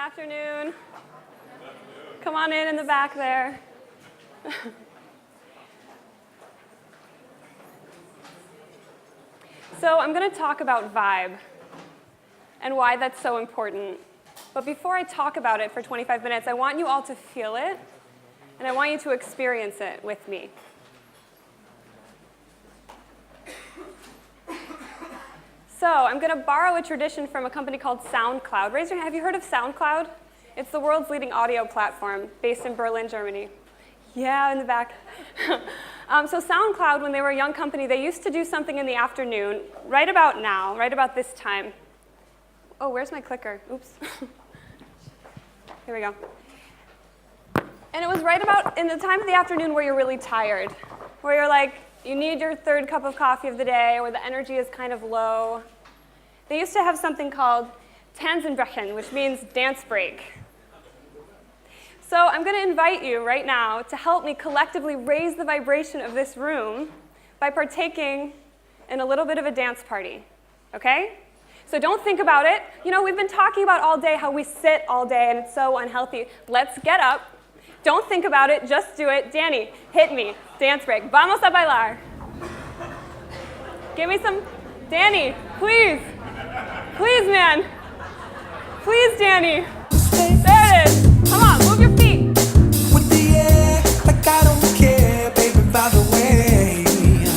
afternoon. Come on in the back there. So I'm going to talk about vibe and why that's so important. But before I talk about it for 25 minutes, I want you all to feel it, and I want you to experience it with me. So I'm going to borrow a tradition from a company called SoundCloud. Raise your hand. Have you heard of SoundCloud? It's the world's leading audio platform based in Berlin, Germany. Yeah, in the back. So SoundCloud, when they were a young company, they used to do something in the afternoon, right about now, right about this time. Oh, where's my clicker? Oops. Here we go. And it was right about in the time of the afternoon where you're really tired, where you're like, you need your third cup of coffee of the day, or the energy is kind of low. They used to have something called Tanzenbrechen, which means dance break. So I'm going to invite you right now to help me collectively raise the vibration of this room by partaking in a little bit of a dance party, okay? So don't think about it. You know, we've been talking about all day how we sit all day and it's so unhealthy. Let's get up. Don't think about it, just do it. Danny, hit me. Dance break. Vamos a bailar. Give me some. Danny, please. Please, man. Please, Danny. There it is. Come on, move your feet. With the air, like I don't care, baby, by the way.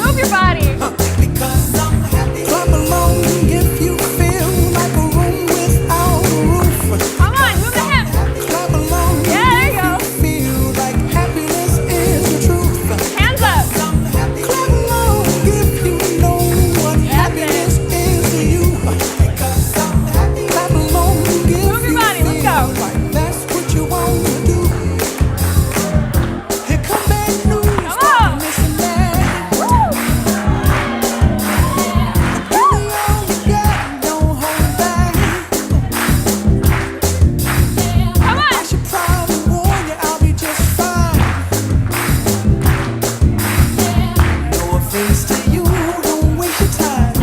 Move your body. Because I'm happy. Clap along if you feel like a room without a roof. Come on, move the hips. Clap along if you feel like happiness is the truth. Hands up. I'm happy. Clap along if you know what happiness is to you. Because I'm happy. Clap along if Move your body, let's go. like that's what you want to do. Here come bad news. Come on. Listen that. Woo. Really all you got, don't hold back. Come on. I should probably warn you, I'll be just fine. No offense to you, don't waste your time.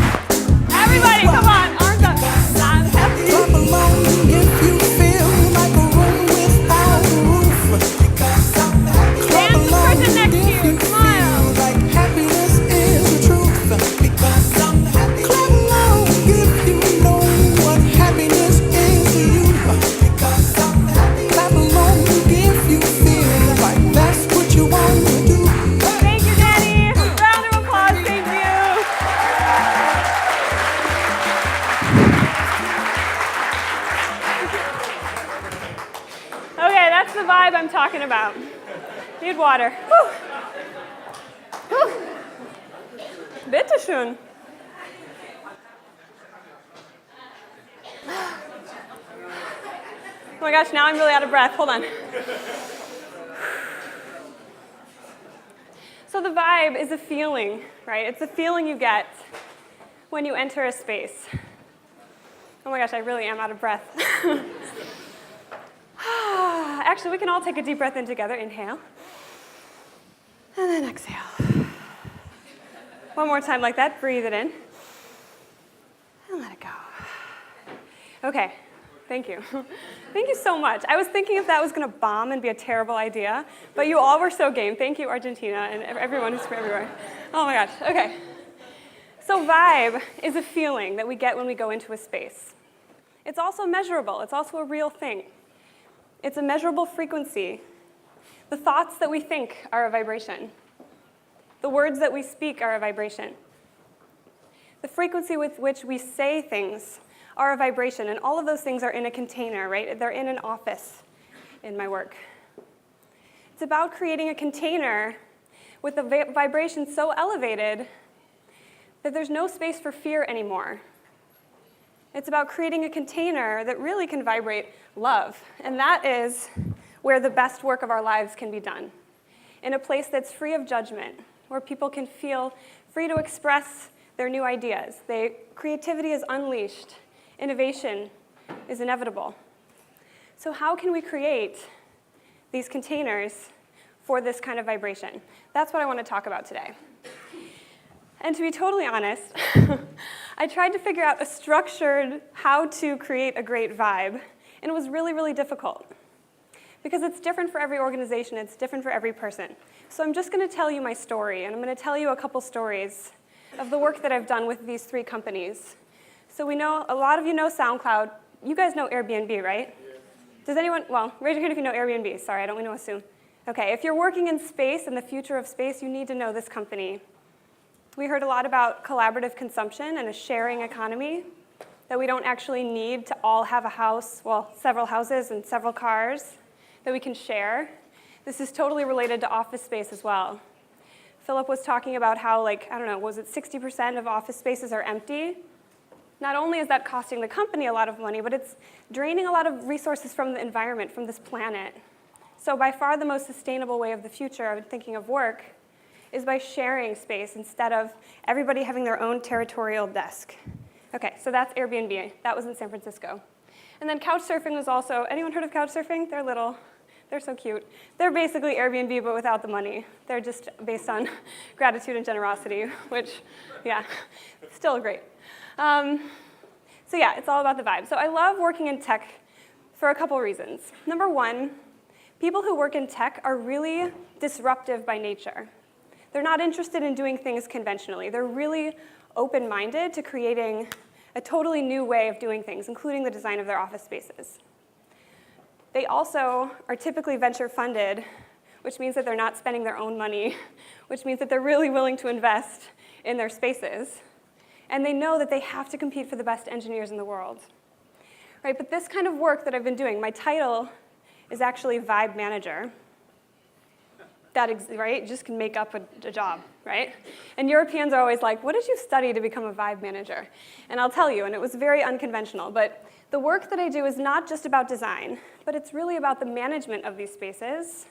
Everybody, come on. Arms up. I'm happy. Clap along if you feel like a room without a roof. Because I'm happy. Clap Dance the along person next to if you. you Smile. feel like happiness is the truth. Because I'm happy. Clap along if you know what happiness is to you. Because I'm happy. Clap along if you feel like that's what you want to do. Thank you, Danny. Round of applause. Thank you. Okay, that's the vibe I'm talking about. Need water. Whew. Whew. Bitte schön. Oh my gosh, now I'm really out of breath. Hold on. So the vibe is a feeling, right? It's a feeling you get when you enter a space. Oh my gosh, I really am out of breath. Actually, we can all take a deep breath in together. Inhale. And then exhale. One more time like that. Breathe it in. And let it go. Okay. Thank you. Thank you so much. I was thinking if that was going to bomb and be a terrible idea, but you all were so game. Thank you, Argentina, and everyone who's from everywhere. Oh my gosh. Okay. So vibe is a feeling that we get when we go into a space. It's also measurable. It's also a real thing. It's a measurable frequency. The thoughts that we think are a vibration. The words that we speak are a vibration. The frequency with which we say things are a vibration, and all of those things are in a container, right? They're in an office in my work. It's about creating a container with a vibration so elevated that there's no space for fear anymore. It's about creating a container that really can vibrate love, and that is where the best work of our lives can be done, in a place that's free of judgment, where people can feel free to express their new ideas. Creativity is unleashed. Innovation is inevitable. So how can we create these containers for this kind of vibration? That's what I want to talk about today. And to be totally honest, I tried to figure out a structured how to create a great vibe, And it was really, really difficult because it's different for every organization, it's different for every person. So I'm just going to tell you my story, and I'm going to tell you a couple stories of the work that I've done with these 3 companies. So we know, a lot of you know SoundCloud. You guys know Airbnb, right? Yeah. Does anyone, well, raise your hand if you know Airbnb. Sorry, I don't want to assume. Okay, if you're working in space, in the future of space, you need to know this company. We heard a lot about collaborative consumption and a sharing economy, that we don't actually need to all have a house, well, several houses and several cars that we can share. This is totally related to office space as well. Philip was talking about how, like, I don't know, was it 60% of office spaces are empty? Not only is that costing the company a lot of money, but it's draining a lot of resources from the environment, from this planet. So by far the most sustainable way of the future, I'm thinking of work, is by sharing space instead of everybody having their own territorial desk. Okay, so that's Airbnb. That was in San Francisco. And then couchsurfing was also, anyone heard of couchsurfing? They're little. They're so cute. They're basically Airbnb, but without the money. They're just based on gratitude and generosity, which, yeah, still great. So yeah, it's all about the vibe. So I love working in tech for a couple reasons. Number one, people who work in tech are really disruptive by nature. They're not interested in doing things conventionally. They're really open-minded to creating a totally new way of doing things, including the design of their office spaces. They also are typically venture-funded, which means that they're not spending their own money, which means that they're really willing to invest in their spaces. And they know that they have to compete for the best engineers in the world. Right? But this kind of work that I've been doing, my title is actually Vibe Manager. Right? You just can make up a job, right? And Europeans are always like, what did you study to become a vibe manager? And I'll tell you, and it was very unconventional, but the work that I do is not just about design, but it's really about the management of these spaces,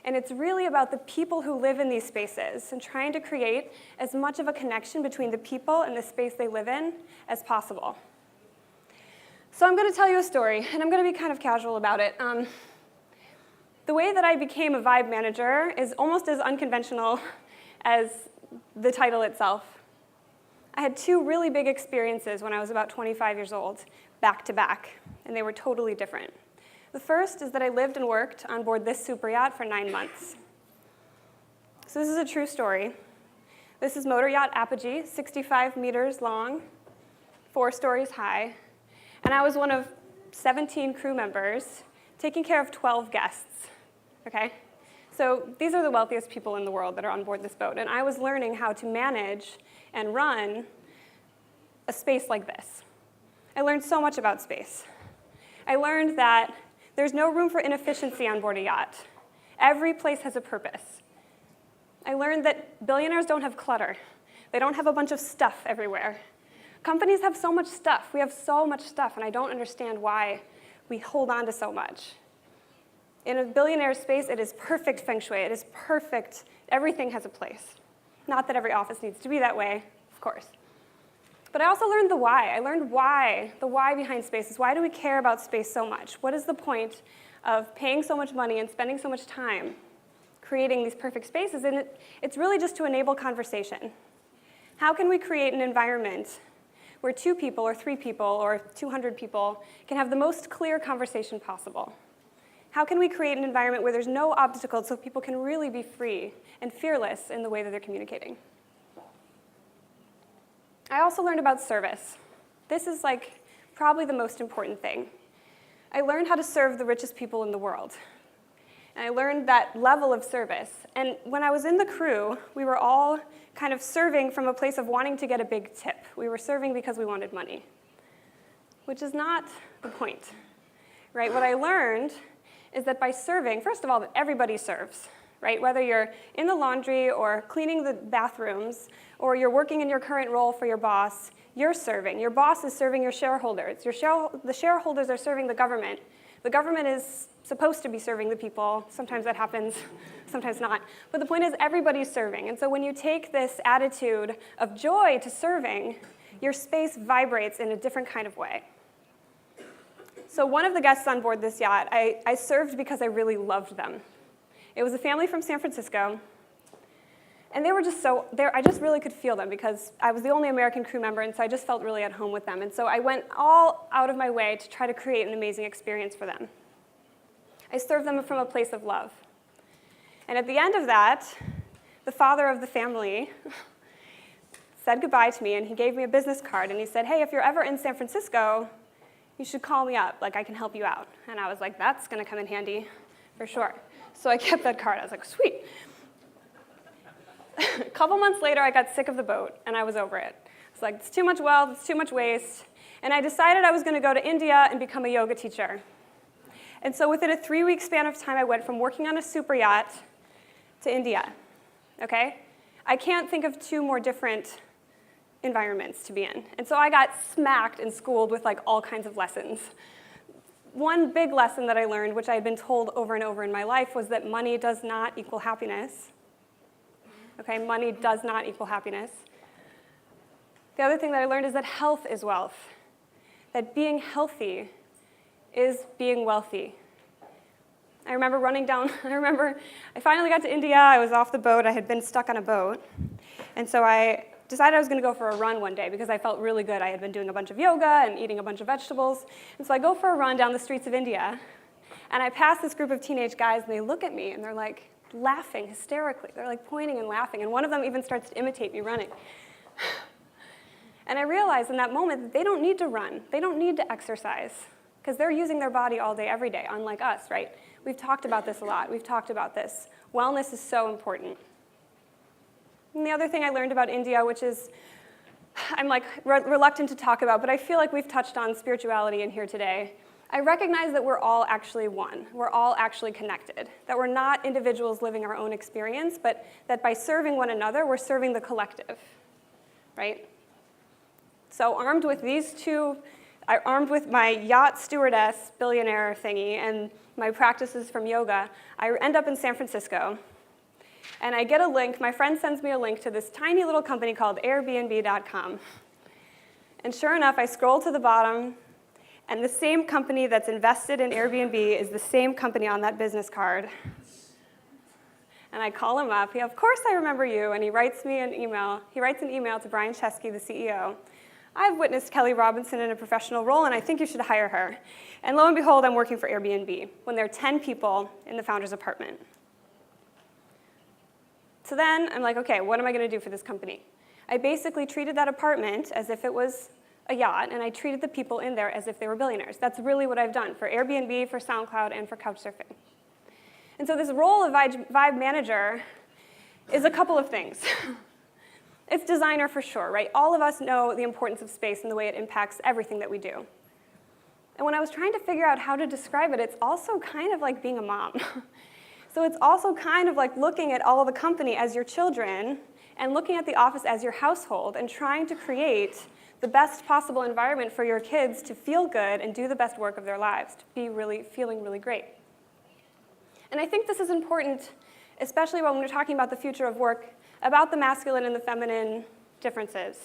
and it's really about the people who live in these spaces and trying to create as much of a connection between the people and the space they live in as possible. So I'm going to tell you a story, and I'm going to be kind of casual about it. The way that I became a vibe manager is almost as unconventional as the title itself. I had 2 really big experiences when I was about 25 years old, back to back, and they were totally different. The first is that I lived and worked on board this super yacht for 9 months. So this is a true story. This is motor yacht Apogee, 65 meters long, 4 stories high, and I was one of 17 crew members taking care of 12 guests. Okay? So these are the wealthiest people in the world that are on board this boat, and I was learning how to manage and run a space like this. I learned so much about space. I learned that there's no room for inefficiency on board a yacht. Every place has a purpose. I learned that billionaires don't have clutter. They don't have a bunch of stuff everywhere. Companies have so much stuff. We have so much stuff, and I don't understand why we hold on to so much. In a billionaire space, it is perfect feng shui. It is perfect. Everything has a place. Not that every office needs to be that way, of course. But I also learned the why. I learned why, the why behind spaces. Why do we care about space so much? What is the point of paying so much money and spending so much time creating these perfect spaces? And it's really just to enable conversation. How can we create an environment where 2 people or 3 people or 200 people can have the most clear conversation possible? How can we create an environment where there's no obstacles so people can really be free and fearless in the way that they're communicating? I also learned about service. This is like probably the most important thing. I learned how to serve the richest people in the world. And I learned that level of service. And when I was in the crew, we were all kind of serving from a place of wanting to get a big tip. We were serving because we wanted money, which is not the point, right? What I learned is that by serving, first of all, that everybody serves, right? Whether you're in the laundry or cleaning the bathrooms or you're working in your current role for your boss, you're serving. Your boss is serving your shareholders. The shareholders are serving the government. The government is supposed to be serving the people. Sometimes that happens, sometimes not. But the point is everybody's serving. And so when you take this attitude of joy to serving, your space vibrates in a different kind of way. So one of the guests on board this yacht, I served because I really loved them. It was a family from San Francisco, And they were just I just really could feel them because I was the only American crew member, and so I just felt really at home with them. And so I went all out of my way to try to create an amazing experience for them. I served them from a place of love. And at the end of that, the father of the family said goodbye to me, and he gave me a business card, and he said, hey, if you're ever in San Francisco, you should call me up, like I can help you out. And I was like, that's gonna come in handy for sure. So I kept that card. I was like, sweet. A couple months later, I got sick of the boat, and I was over it. It's like, it's too much wealth, it's too much waste. And I decided I was going to go to India and become a yoga teacher. And so within a 3-week span of time, I went from working on a super yacht to India, okay? I can't think of 2 more different environments to be in. And so I got smacked and schooled with like all kinds of lessons. One big lesson that I learned, which I had been told over and over in my life, was that money does not equal happiness. Okay, money does not equal happiness. The other thing that I learned is that health is wealth. That being healthy is being wealthy. I remember I finally got to India, I was off the boat, I had been stuck on a boat. And so I decided I was gonna go for a run one day because I felt really good. I had been doing a bunch of yoga and eating a bunch of vegetables. And so I go for a run down the streets of India, and I pass this group of teenage guys, and they look at me, and they're like, laughing hysterically. They're like pointing and laughing, and one of them even starts to imitate me running. And I realized in that moment that they don't need to run. They don't need to exercise because they're using their body all day, every day, unlike us, right? We've talked about this a lot. We've talked about this. Wellness is so important. And the other thing I learned about India, which is I'm like reluctant to talk about, but I feel like we've touched on spirituality in here today. I recognize that we're all actually one. We're all actually connected. That we're not individuals living our own experience, but that by serving one another, we're serving the collective, right? So armed with my yacht stewardess billionaire thingy and my practices from yoga, I end up in San Francisco. And I get a link, my friend sends me a link to this tiny little company called Airbnb.com. And sure enough, I scroll to the bottom, and the same company that's invested in Airbnb is the same company on that business card. And I call him up. Of course I remember you. And he writes me an email. He writes an email to Brian Chesky, the CEO. I've witnessed Kelly Robinson in a professional role, and I think you should hire her. And lo and behold, I'm working for Airbnb when there are 10 people in the founder's apartment. So then I'm like, okay, what am I going to do for this company? I basically treated that apartment as if it was a yacht, and I treated the people in there as if they were billionaires. That's really what I've done for Airbnb, for SoundCloud, and for Couchsurfing. And so this role of vibe manager is a couple of things. It's designer for sure, right? All of us know the importance of space and the way it impacts everything that we do. And when I was trying to figure out how to describe it, it's also kind of like being a mom. So it's also kind of like looking at all of the company as your children and looking at the office as your household and trying to create the best possible environment for your kids to feel good and do the best work of their lives, to be feeling really great. And I think this is important, especially when we're talking about the future of work, about the masculine and the feminine differences,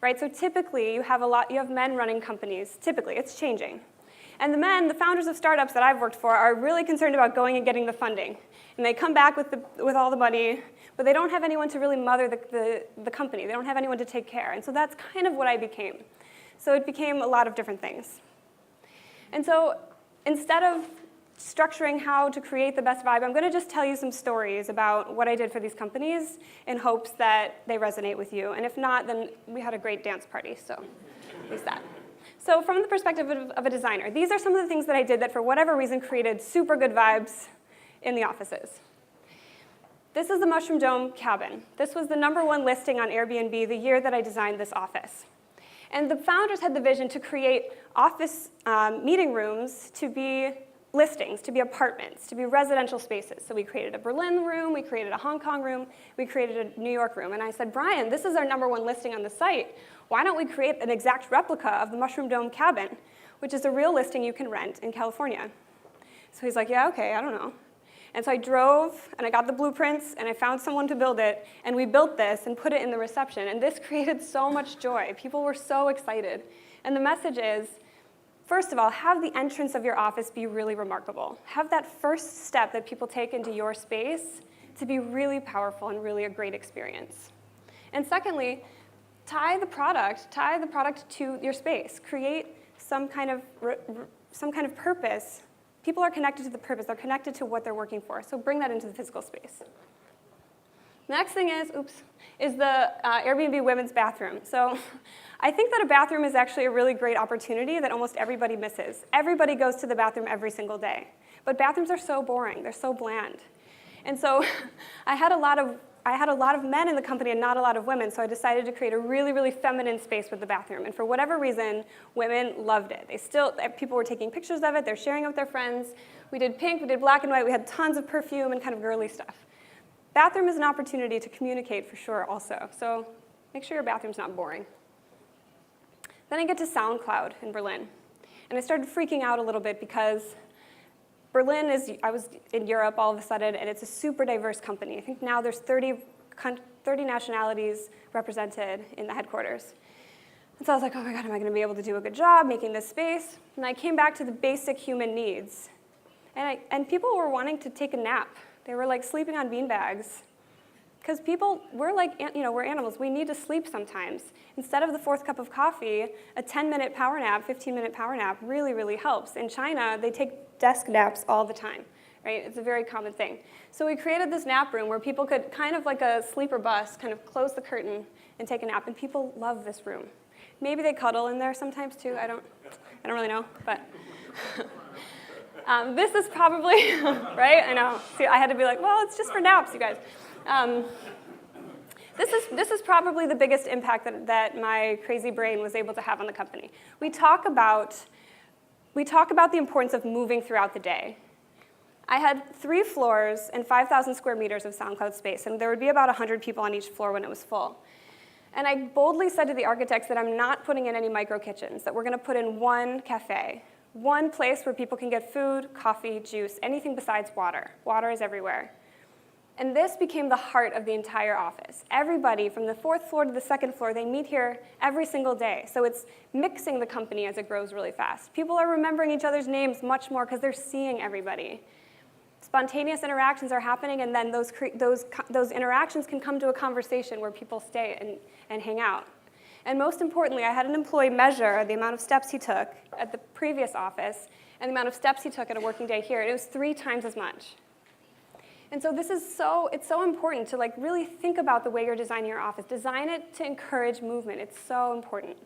right? So typically, you have men running companies. Typically, it's changing. And the men, the founders of startups that I've worked for, are really concerned about going and getting the funding. And they come back with all the money, but they don't have anyone to really mother the company. They don't have anyone to take care. And so that's kind of what I became. So it became a lot of different things. And so instead of structuring how to create the best vibe, I'm going to just tell you some stories about what I did for these companies in hopes that they resonate with you. And if not, then we had a great dance party, so at least that. So from the perspective of a designer, these are some of the things that I did that for whatever reason created super good vibes in the offices. This is the Mushroom Dome cabin. This was the #1 listing on Airbnb the year that I designed this office. And the founders had the vision to create office meeting rooms to be listings, to be apartments, to be residential spaces. So we created a Berlin room, we created a Hong Kong room, we created a New York room. And I said, Brian, this is our #1 listing on the site. Why don't we create an exact replica of the Mushroom Dome cabin, which is a real listing you can rent in California? So he's like, yeah, okay, I don't know. And so I drove, and I got the blueprints, and I found someone to build it, and we built this and put it in the reception. And this created so much joy. People were so excited. And the message is, first of all, have the entrance of your office be really remarkable. Have that first step that people take into your space to be really powerful and really a great experience. And secondly, tie the product to your space. Create some kind of purpose. People are connected to the purpose. They're connected to what they're working for. So bring that into the physical space. The next thing is the Airbnb women's bathroom. So I think that a bathroom is actually a really great opportunity that almost everybody misses. Everybody goes to the bathroom every single day. But bathrooms are so boring. They're so bland. And so I had a lot of men in the company and not a lot of women, so I decided to create a really, really feminine space with the bathroom. And for whatever reason, women loved it. People were taking pictures of it. They're sharing it with their friends. We did pink. We did black and white. We had tons of perfume and kind of girly stuff. Bathroom is an opportunity to communicate for sure also. So make sure your bathroom's not boring. Then I get to SoundCloud in Berlin. And I started freaking out a little bit because I was in Europe all of a sudden, and it's a super diverse company. I think now there's 30 nationalities represented in the headquarters. And so I was like, oh my God, am I going to be able to do a good job making this space? And I came back to the basic human needs. And people were wanting to take a nap. They were like sleeping on beanbags. Because we're animals. We need to sleep sometimes. Instead of the fourth cup of coffee, a 10-minute power nap, 15-minute power nap really, really helps. In China, they take desk naps all the time, right? It's a very common thing. So we created this nap room where people could, kind of like a sleeper bus, kind of close the curtain and take a nap. And people love this room. Maybe they cuddle in there sometimes too. I don't really know, but. This is probably, right? I know. See, I had to be like, well, it's just for naps, you guys. This is probably the biggest impact that my crazy brain was able to have on the company. We talk about the importance of moving throughout the day. I had 3 floors and 5,000 square meters of SoundCloud space, and there would be about 100 people on each floor when it was full. And I boldly said to the architects that I'm not putting in any micro kitchens, that we're going to put in one cafe, one place where people can get food, coffee, juice, anything besides water. Water is everywhere. And this became the heart of the entire office. Everybody from the 4th floor to the 2nd floor, they meet here every single day. So it's mixing the company as it grows really fast. People are remembering each other's names much more because they're seeing everybody. Spontaneous interactions are happening, and then those interactions can come to a conversation where people stay and hang out. And most importantly, I had an employee measure the amount of steps he took at the previous office and the amount of steps he took at a working day here. And it was 3 times as much. And so it's so important to really think about the way you're designing your office. Design it to encourage movement. It's so important.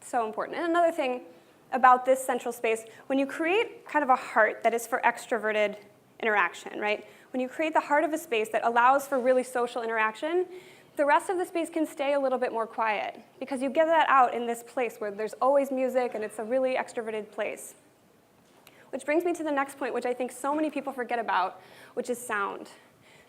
So important. And another thing about this central space, when you create kind of a heart that is for extroverted interaction, right? When you create the heart of a space that allows for really social interaction, the rest of the space can stay a little bit more quiet because you get that out in this place where there's always music and it's a really extroverted place. Which brings me to the next point, which I think so many people forget about, which is sound.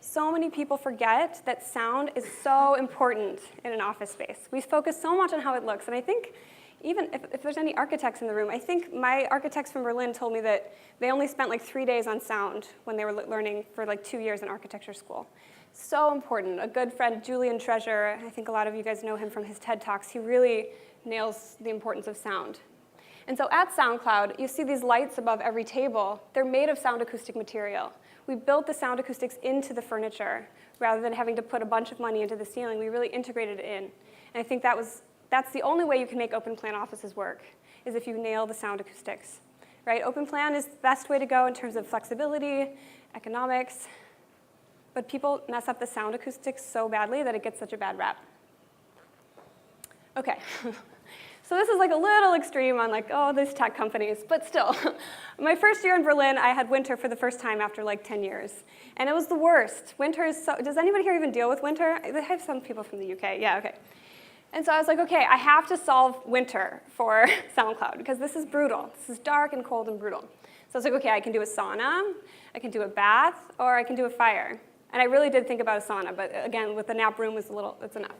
So many people forget that sound is so important in an office space. We focus so much on how it looks, and I think even if there's any architects in the room, I think my architects from Berlin told me that they only spent 3 days on sound when they were learning for 2 years in architecture school. So important. A good friend, Julian Treasure, I think a lot of you guys know him from his TED Talks, he really nails the importance of sound. And so at SoundCloud, you see these lights above every table. They're made of sound acoustic material. We built the sound acoustics into the furniture rather than having to put a bunch of money into the ceiling. We really integrated it in. And I think that's the only way you can make open plan offices work, is if you nail the sound acoustics. Right? Open plan is the best way to go in terms of flexibility, economics, but people mess up the sound acoustics so badly that it gets such a bad rap. Okay. So this is a little extreme on these tech companies, but still. My first year in Berlin, I had winter for the first time after 10 years. And it was the worst. Winter is so, does anybody here even deal with winter? I have some people from the UK, yeah, okay. And so I was like, okay, I have to solve winter for SoundCloud because this is brutal. This is dark and cold and brutal. So I was like, okay, I can do a sauna, I can do a bath, or I can do a fire. And I really did think about a sauna, but again, with the nap room, it's enough.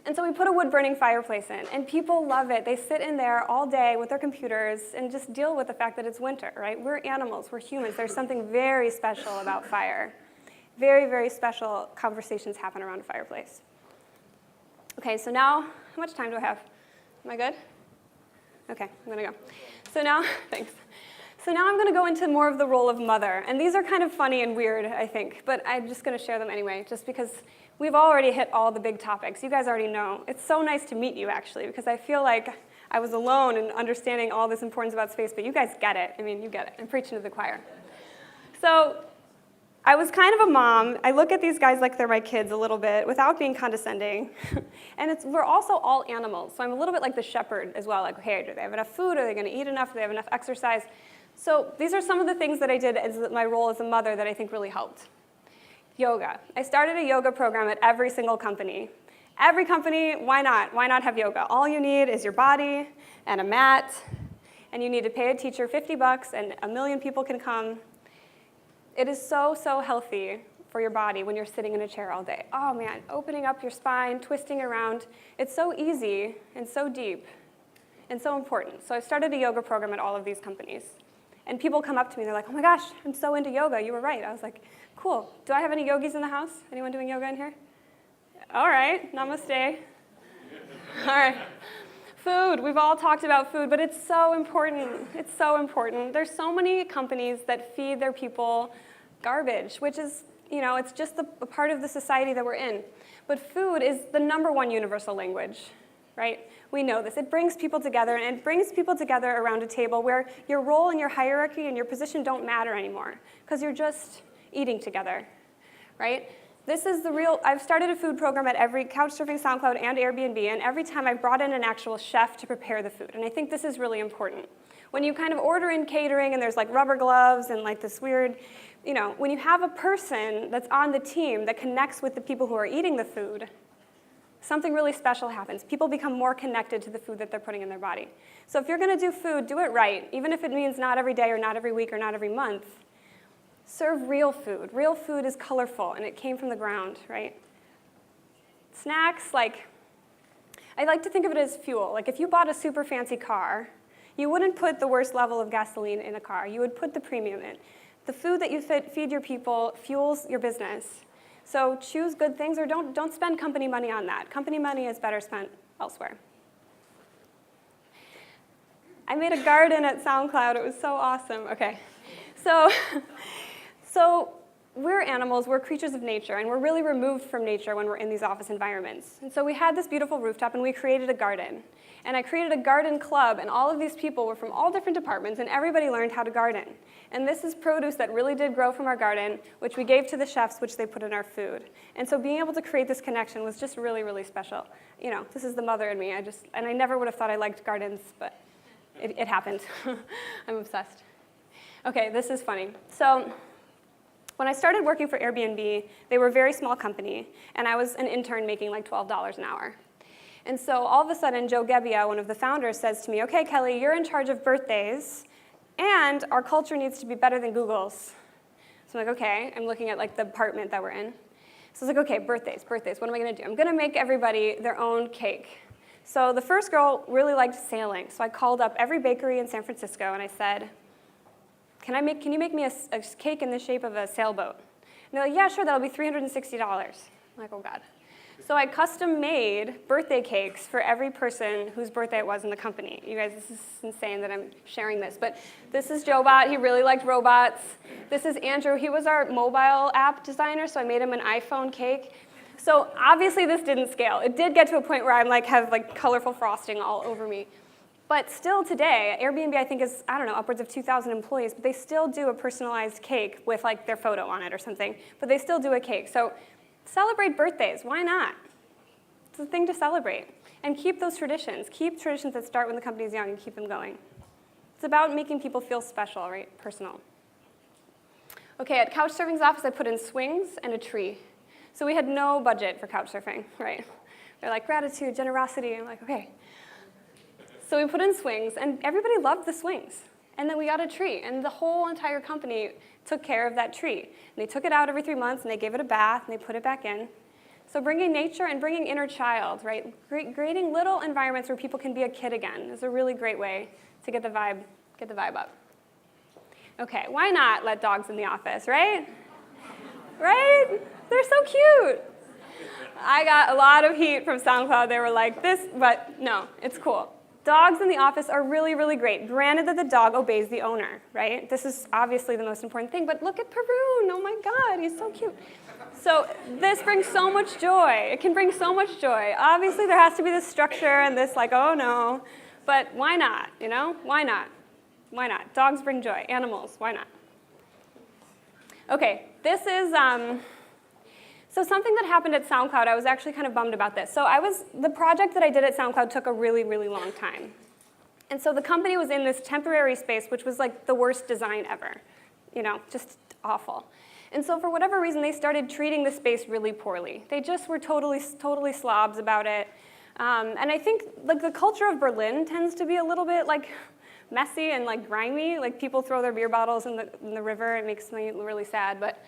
And so we put a wood-burning fireplace in, and people love it. They sit in there all day with their computers and just deal with the fact that it's winter, right? We're animals, we're humans. There's something very special about fire. Very, very special conversations happen around a fireplace. Okay, so now, how much time do I have? Am I good? Okay, I'm gonna go. So now, thanks. So now I'm going to go into more of the role of mother. And these are kind of funny and weird, I think, but I'm just going to share them anyway, just because we've already hit all the big topics. You guys already know. It's so nice to meet you, actually, because I feel like I was alone in understanding all this importance about space, but you guys get it. I mean, you get it. I'm preaching to the choir. So I was kind of a mom. I look at these guys like they're my kids a little bit without being condescending. And we're also all animals. So I'm a little bit like the shepherd as well. Like, hey, do they have enough food? Are they going to eat enough? Do they have enough exercise? So these are some of the things that I did as my role as a mother that I think really helped. Yoga. I started a yoga program at every single company. Every company, why not? Why not have yoga? All you need is your body and a mat, and you need to pay a teacher $50 and 1 million people can come. It is so, so healthy for your body when you're sitting in a chair all day. Oh man, opening up your spine, twisting around. It's so easy and so deep and so important. So I started a yoga program at all of these companies. And people come up to me and they're like, oh my gosh, I'm so into yoga, you were right. I was like, cool. Do I have any yogis in the house? Anyone doing yoga in here? All right, namaste. All right. Food, we've all talked about food, but it's so important. It's so important. There's so many companies that feed their people garbage, which is, it's just a part of the society that we're in. But food is the #1 universal language, right? We know this. It brings people together, and it brings people together around a table where your role and your hierarchy and your position don't matter anymore, because you're just eating together, right? This is the real, I've started a food program at every Couchsurfing, SoundCloud, and Airbnb, and every time I've brought in an actual chef to prepare the food, and I think this is really important. When you kind of order in catering and there's like rubber gloves and like this weird, when you have a person that's on the team that connects with the people who are eating the food, something really special happens. People become more connected to the food that they're putting in their body. So if you're going to do food, do it right, even if it means not every day or not every week or not every month. Serve real food. Real food is colorful, and it came from the ground, right? Snacks, I like to think of it as fuel. Like if you bought a super fancy car, you wouldn't put the worst level of gasoline in a car. You would put the premium in. The food that you feed your people fuels your business. So choose good things, or don't spend company money on that. Company money is better spent elsewhere. I made a garden at SoundCloud. It was so awesome. Okay, so we're animals, we're creatures of nature, and we're really removed from nature when we're in these office environments. And so we had this beautiful rooftop, and we created a garden. And I created a garden club, and all of these people were from all different departments, and everybody learned how to garden. And this is produce that really did grow from our garden, which we gave to the chefs, which they put in our food. And so being able to create this connection was just really, really special. This is the mother in me. And I never would have thought I liked gardens, but it happened. I'm obsessed. Okay, this is funny. So when I started working for Airbnb, they were a very small company, and I was an intern making like $12 an hour. And so all of a sudden, Joe Gebbia, one of the founders, says to me, okay, Kelly, you're in charge of birthdays, and our culture needs to be better than Google's. So I'm like, okay. I'm looking at the department that we're in. So I was like, okay, birthdays. What am I going to do? I'm going to make everybody their own cake. So the first girl really liked sailing. So I called up every bakery in San Francisco, and I said, can you make me a cake in the shape of a sailboat? And they're like, yeah, sure, that'll be $360. I'm like, oh, God. So I custom-made birthday cakes for every person whose birthday it was in the company. You guys, this is insane that I'm sharing this. But this is Jobot. He really liked robots. This is Andrew. He was our mobile app designer, so I made him an iPhone cake. So obviously this didn't scale. It did get to a point where I have colorful frosting all over me. But still today, Airbnb I think is, upwards of 2,000 employees, but they still do a personalized cake with their photo on it or something. But they still do a cake. So celebrate birthdays. Why not? It's a thing to celebrate. And keep those traditions. Keep traditions that start when the company's young and keep them going. It's about making people feel special, right? Personal. Okay, at Couchsurfing's office, I put in swings and a tree. So we had no budget for Couchsurfing, right? They're like, gratitude, generosity. I'm like, okay. So we put in swings, and everybody loved the swings. And then we got a tree, and the whole entire company took care of that tree. And they took it out every 3 months, and they gave it a bath, and they put it back in. So bringing nature and bringing inner child, right? Creating little environments where people can be a kid again is a really great way to get the vibe up. Okay, why not let dogs in the office, right? Right? They're so cute. I got a lot of heat from SoundCloud. They were like, this, but no, it's cool. Dogs in the office are really, really great, granted that the dog obeys the owner, right? This is obviously the most important thing, but look at Perun. Oh my God, he's so cute. So this brings so much joy. It can bring so much joy. Obviously, there has to be this structure and this like, oh no, but why not, you know? Why not? Why not? Dogs bring joy. Animals, why not? Okay, this is, so something that happened at SoundCloud, I was actually kind of bummed about this. So the project that I did at SoundCloud took a really, really long time. And so the company was in this temporary space, which was like the worst design ever, you know, just awful. And so for whatever reason, they started treating the space really poorly. They just were totally slobs about it. And I think like the culture of Berlin tends to be a little bit like messy and like grimy. Like people throw their beer bottles in the river. It makes me really sad. But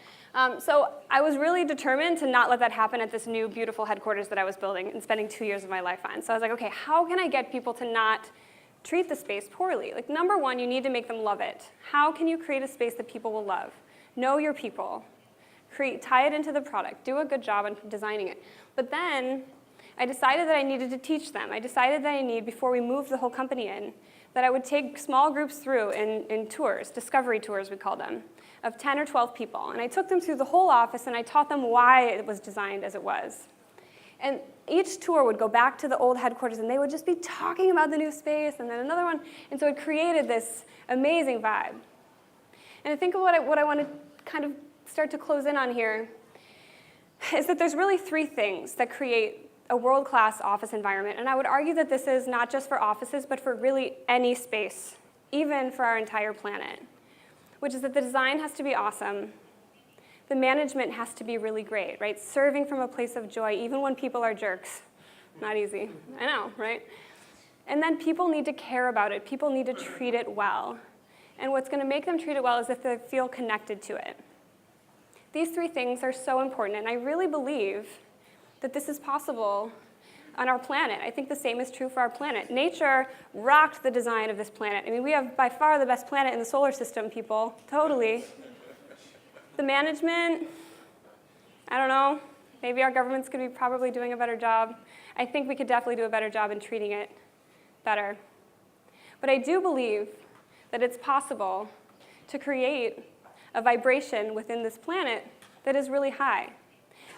so I was really determined to not let that happen at this new beautiful headquarters that I was building and spending 2 years of my life on. So I was like, okay, how can I get people to not treat the space poorly? Like number one, you need to make them love it. How can you create a space that people will love? Know your people. Tie it into the product. Do a good job on designing it. But then I decided that I needed to teach them. I decided that before we moved the whole company in, that I would take small groups through in tours, discovery tours we call them, of 10 or 12 people. And I took them through the whole office and I taught them why it was designed as it was. And each tour would go back to the old headquarters and they would just be talking about the new space and then another one. And so it created this amazing vibe. And I think what I want to kind of start to close in on here is that there's really three things that create a world-class office environment. And I would argue that this is not just for offices, but for really any space, even for our entire planet, which is that the design has to be awesome. The management has to be really great, right? Serving from a place of joy, even when people are jerks. Not easy, I know, right? And then people need to care about it. People need to treat it well. And what's going to make them treat it well is if they feel connected to it. These three things are so important, and I really believe that this is possible on our planet. I think the same is true for our planet. Nature rocked the design of this planet. I mean, we have by far the best planet in the solar system, people, totally. The management, I don't know, maybe our governments could be probably doing a better job. I think we could definitely do a better job in treating it better. But I do believe that it's possible to create a vibration within this planet that is really high.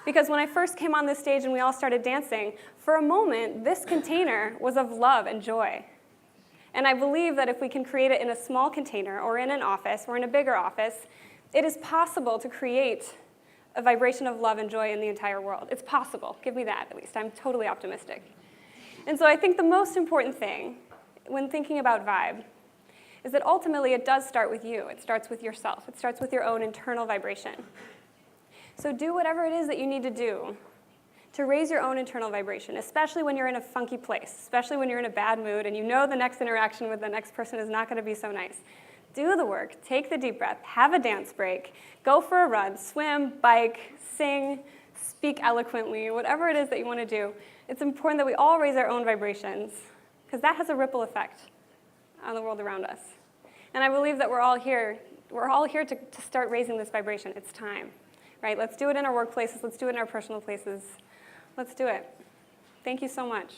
Because when I first came on this stage and we all started dancing, for a moment, this container was of love and joy. And I believe that if we can create it in a small container or in an office or in a bigger office, it is possible to create a vibration of love and joy in the entire world. It's possible. Give me that, at least. I'm totally optimistic. And so I think the most important thing when thinking about vibe is that ultimately it does start with you. It starts with yourself. It starts with your own internal vibration. So do whatever it is that you need to do to raise your own internal vibration, especially when you're in a funky place, especially when you're in a bad mood and you know the next interaction with the next person is not going to be so nice. Do the work. Take the deep breath. Have a dance break. Go for a run. Swim, bike, sing, speak eloquently, whatever it is that you want to do. It's important that we all raise our own vibrations because that has a ripple effect on the world around us. And I believe that we're all here to start raising this vibration. It's time, right? Let's do it in our workplaces. Let's do it in our personal places. Let's do it. Thank you so much.